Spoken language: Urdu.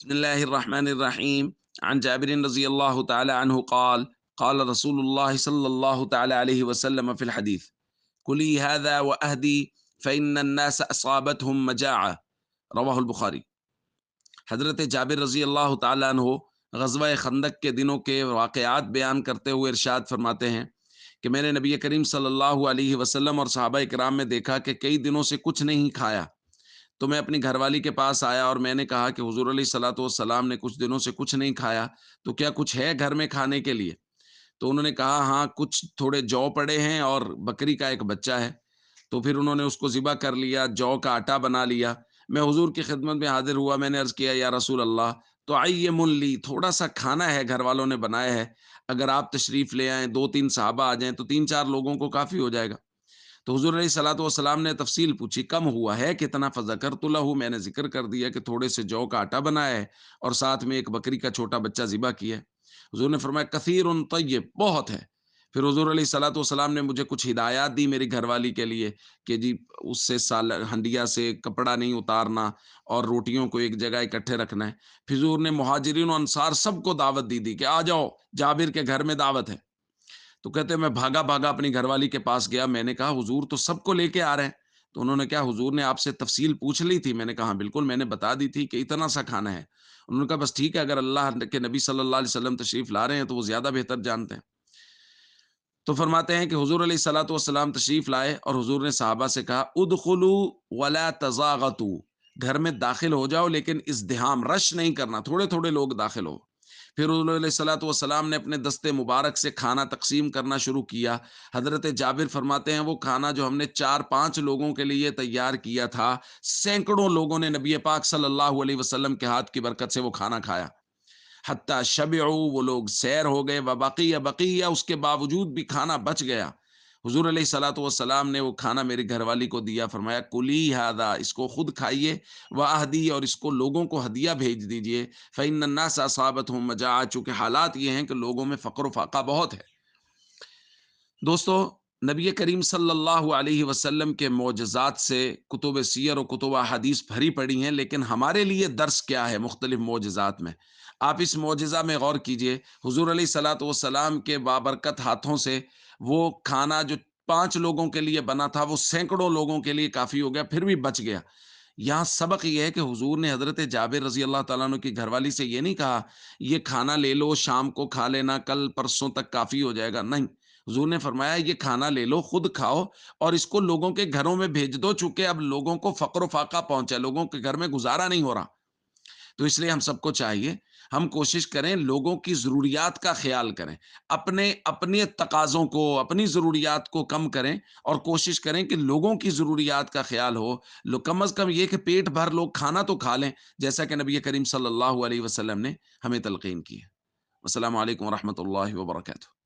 بسم الله الرحمن الرحيم. عن جابر رضي الله تعالى عنه قال قال رسول الله صلى الله تعالى عليه وسلم في الحديث: كلي هذا وأهدي فإن الناس أصابتهم مجاعة. رواہ البخاری۔ حضرت جابر رضی اللہ تعالیٰ عنہ غزوہ خندق کے دنوں کے واقعات بیان کرتے ہوئے ارشاد فرماتے ہیں کہ میں نے نبی کریم صلی اللہ علیہ وسلم اور صحابہ کرام میں دیکھا کہ کئی دنوں سے کچھ نہیں کھایا، تو میں اپنی گھر والی کے پاس آیا اور میں نے کہا کہ حضور علیہ الصلوۃ والسلام نے کچھ دنوں سے کچھ نہیں کھایا، تو کیا کچھ ہے گھر میں کھانے کے لیے؟ تو انہوں نے کہا ہاں، کچھ تھوڑے جو پڑے ہیں اور بکری کا ایک بچہ ہے۔ تو پھر انہوں نے اس کو ذبح کر لیا، جو کا آٹا بنا لیا۔ میں حضور کی خدمت میں حاضر ہوا، میں نے عرض کیا یا رسول اللہ، تو آئیے لی، تھوڑا سا کھانا ہے گھر والوں نے بنایا ہے، اگر آپ تشریف لے آئیں، دو تین صحابہ آ جائیں تو تین چار لوگوں کو کافی ہو جائے گا۔ تو حضور علیہ الصلوۃ والسلام نے تفصیل پوچھی، کم ہوا ہے کتنا؟ فذکرت لہ، میں نے ذکر کر دیا کہ تھوڑے سے جو کا آٹا بنایا ہے اور ساتھ میں ایک بکری کا چھوٹا بچہ ذبح کیا ہے۔ حضور نے فرمایا کثیر طیب، بہت ہے۔ پھر حضور علیہ الصلوۃ والسلام نے مجھے کچھ ہدایات دی میری گھر والی کے لیے کہ جی اس سے ہنڈیا سے کپڑا نہیں اتارنا اور روٹیوں کو ایک جگہ اکٹھے رکھنا ہے۔ پھر حضور نے مہاجرین و انصار سب کو دعوت دی کہ آ جاؤ، جابر کے گھر میں دعوت ہے۔ تو کہتے ہیں میں بھاگا بھاگا اپنی گھر والی کے پاس گیا، میں نے کہا حضور تو سب کو لے کے آ رہے ہیں۔ تو انہوں نے کہا حضور نے آپ سے تفصیل پوچھ لی تھی؟ میں نے کہا ہاں بالکل، میں نے بتا دی تھی کہ اتنا سا کھانا ہے۔ انہوں نے کہا بس ٹھیک ہے، اگر اللہ کے نبی صلی اللہ علیہ وسلم تشریف لا رہے ہیں تو وہ زیادہ بہتر جانتے ہیں۔ تو فرماتے ہیں کہ حضور علیہ الصلوۃ والسلام تشریف لائے اور حضور نے صحابہ سے کہا ادخلوا ولا تزاغطوا، گھر میں داخل ہو جاؤ لیکن ازدحام رش نہیں کرنا، تھوڑے تھوڑے لوگ داخل ہو۔ پھر حضور علیہ الصلوۃ والسلام نے اپنے دستے مبارک سے کھانا تقسیم کرنا شروع کیا۔ حضرت جابر فرماتے ہیں وہ کھانا جو ہم نے چار پانچ لوگوں کے لیے تیار کیا تھا، سینکڑوں لوگوں نے نبی پاک صلی اللہ علیہ وسلم کے ہاتھ کی برکت سے وہ کھانا کھایا۔ حتیٰ شبعوا، وہ لوگ سیر ہو گئے، وبقیہ بقیہ، اس کے باوجود بھی کھانا بچ گیا۔ حضور علیہ الصلوۃ والسلام نے وہ کھانا میری گھر والی کو دیا، فرمایا کلی ھذا، اس کو خود کھائیے، واہدی، اور اس کو لوگوں کو ہدیہ بھیج دیجئے، فإن الناس اصابتهم مجاعہ، چونکہ حالات یہ ہیں کہ لوگوں میں فقر و فاقہ بہت ہے۔ دوستو، نبی کریم صلی اللہ علیہ وسلم کے معجزات سے کتب سیر و کتب احادیث بھری پڑی ہیں، لیکن ہمارے لیے درس کیا ہے مختلف معجزات میں؟ آپ اس معجزہ میں غور کیجئے۔ حضور علیہ الصلوۃ والسلام کے بابرکت ہاتھوں سے وہ کھانا جو پانچ لوگوں کے لیے بنا تھا وہ سینکڑوں لوگوں کے لیے کافی ہو گیا، پھر بھی بچ گیا۔ یہاں سبق یہ ہے کہ حضور نے حضرت جابر رضی اللہ تعالیٰ عنہ کی گھر والی سے یہ نہیں کہا یہ کھانا لے لو، شام کو کھا لینا، کل پرسوں تک کافی ہو جائے گا، نہیں۔ حضور نے فرمایا یہ کھانا لے لو، خود کھاؤ اور اس کو لوگوں کے گھروں میں بھیج دو، چونکہ اب لوگوں کو فقر و فاقہ پہنچا، لوگوں کے گھر میں گزارا نہیں ہو رہا۔ تو اس لیے ہم سب کو چاہیے ہم کوشش کریں لوگوں کی ضروریات کا خیال کریں، اپنے تقاضوں کو، اپنی ضروریات کو کم کریں اور کوشش کریں کہ لوگوں کی ضروریات کا خیال ہو۔ کم از کم یہ کہ پیٹ بھر لوگ کھانا تو کھا لیں، جیسا کہ نبی کریم صلی اللہ علیہ وسلم نے ہمیں تلقین کی ہے۔ السلام علیکم ورحمۃ اللہ وبرکاتہ۔